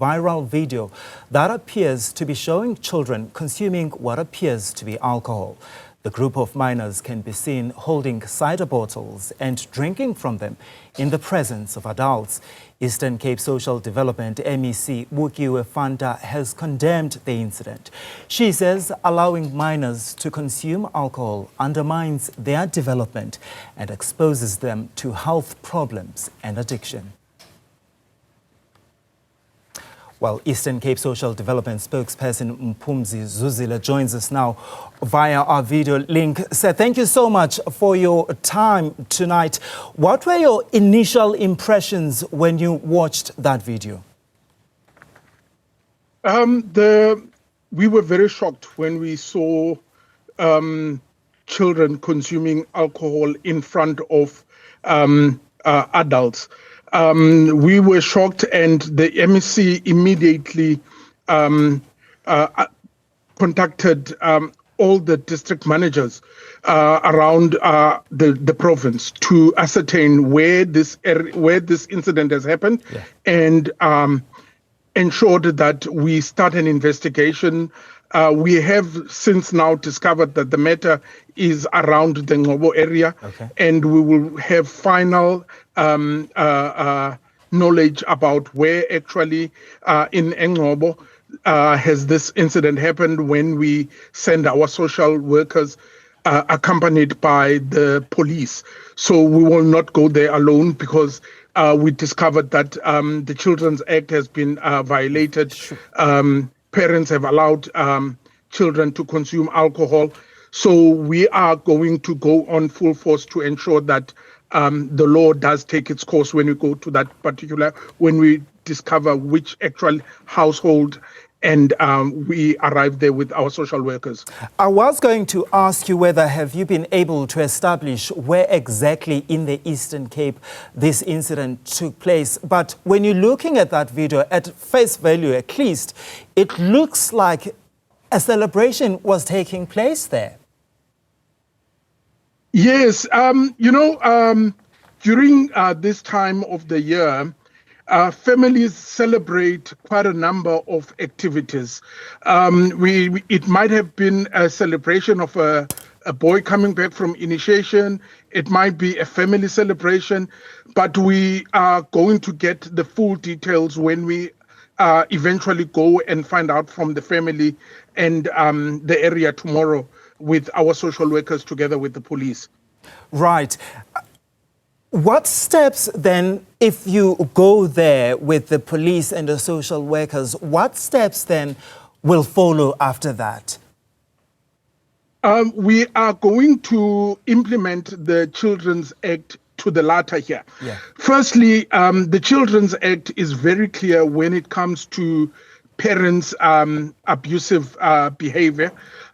viral video that appears to be showing children consuming what appears to be alcohol. The group of minors can be seen holding cider bottles and drinking from them in the presence of adults. Eastern Cape Social Development MEC Bukiwe Fanta has condemned the incident. She says allowing minors to consume alcohol undermines their development and exposes them to health problems and addiction. Well, Eastern Cape Social Development spokesperson Mphumzi Zuzile joins us now via our video link. Sir, thank you so much for your time tonight. What were your initial impressions when you watched that video? We were very shocked when we saw children consuming alcohol in front of adults. We were shocked, and the MEC immediately contacted all the district managers around the province to ascertain where this incident has happened, and ensured that we start an investigation. We have since now discovered that the matter is around the Ngobo area, and we will have final knowledge about where actually in Ngobo has this incident happened, when we send our social workers accompanied by the police. So we will not go there alone, because we discovered that the Children's Act has been violated. Parents have allowed children to consume alcohol. So we are going to go on full force to ensure that the law does take its course when we go to that particular, when we discover which actual household, and we arrive there with our social workers. I was going to ask you whether have you been able to establish where exactly in the Eastern Cape this incident took place. But when you're looking at that video, at face value at least, it looks like a celebration was taking place there. Yes, during this time of the year, families celebrate quite a number of activities. It might have been a celebration of a boy coming back from initiation. It might be a family celebration, but we are going to get the full details when we eventually go and find out from the family and the area tomorrow with our social workers together with the police. Right. What steps then, if you go there with the police and the social workers, what steps then will follow after that? We are going to implement the Children's Act to the latter here. Firstly, the Children's Act is very clear when it comes to parents' abusive behavior.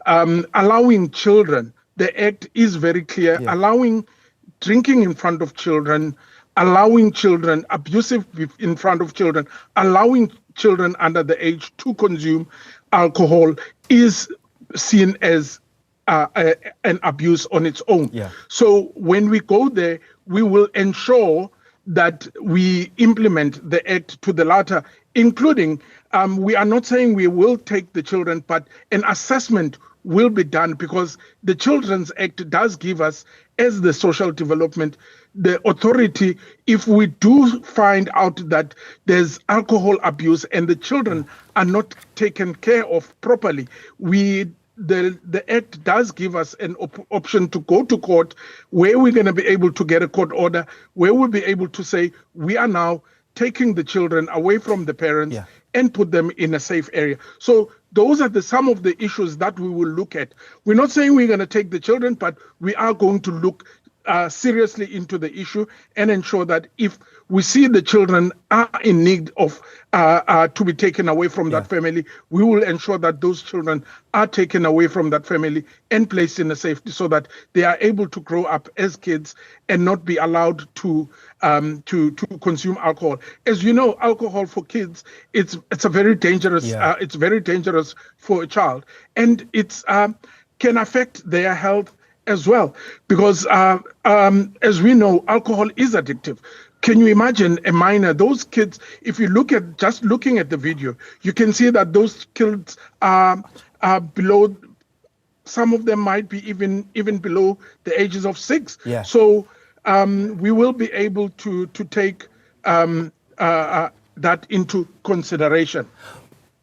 Allowing children, the Act is very clear, allowing drinking in front of children, allowing children, abusive in front of children, allowing children under the age to consume alcohol is seen as an abuse on its own. So when we go there, we will ensure that we implement the Act to the latter, including, we are not saying we will take the children, but an assessment will be done, because the Children's Act does give us, as the social development, the authority, if we do find out that there's alcohol abuse and the children are not taken care of properly, the Act does give us an option to go to court, where we're going to be able to get a court order, where we'll be able to say, we are now taking the children away from the parents and put them in a safe area. So those are some of the issues that we will look at. We're not saying we're going to take the children, but we are going to look seriously into the issue and ensure that if we see the children are in need of to be taken away from that family, we will ensure that those children are taken away from that family and placed in a safety, so that they are able to grow up as kids and not be allowed to consume alcohol. As you know, alcohol for kids, it's a very dangerous. It's very dangerous for a child, and it's can affect their health as well, because as we know, alcohol is addictive. can you imagine a minor? Those kids, if you look at, just looking at the video, you can see that those kids are below, some of them might be even below the ages of 6. Yeah. So we will be able to take that into consideration.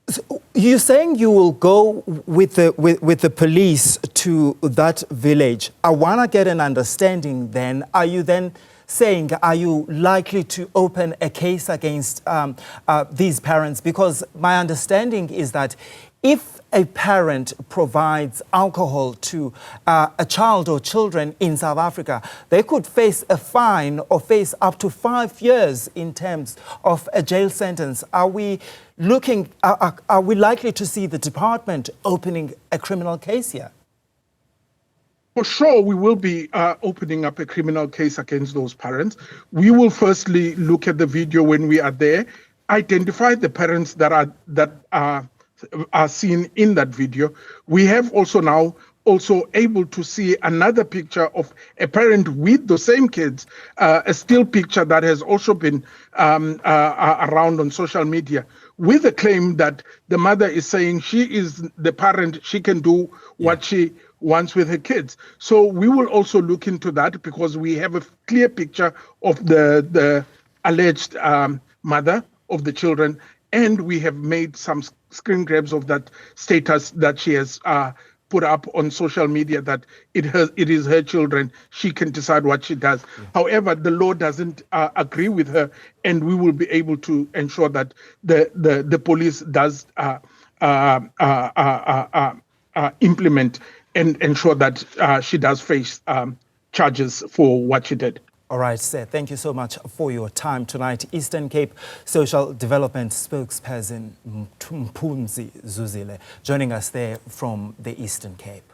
So you're saying you will go with the police to that village. I want to get an understanding then. Are you then saying, are you likely to open a case against these parents? Because my understanding is that if a parent provides alcohol to a child or children in South Africa, they could face a fine or face up to 5 years in terms of a jail sentence. Are we looking, are we likely to see the department opening a criminal case here? For sure, we will be opening up a criminal case against those parents. We will firstly look at the video when we are there, identify the parents that are seen in that video. We have also now able to see another picture of a parent with the same kids, a still picture that has also been around on social media, with the claim that the mother is saying she is the parent, she can do what she wants with her kids. So we will also look into that, because we have a clear picture of the alleged mother of the children, and we have made some screen grabs of that status that she has put up on social media, that it is her children. She can decide what she does. Yeah. However, the law doesn't agree with her, and we will be able to ensure that the police does implement and ensure that she does face charges for what she did. All right, sir. Thank you so much for your time tonight. Eastern Cape Social Development Spokesperson Mphumzi Zuzile joining us there from the Eastern Cape.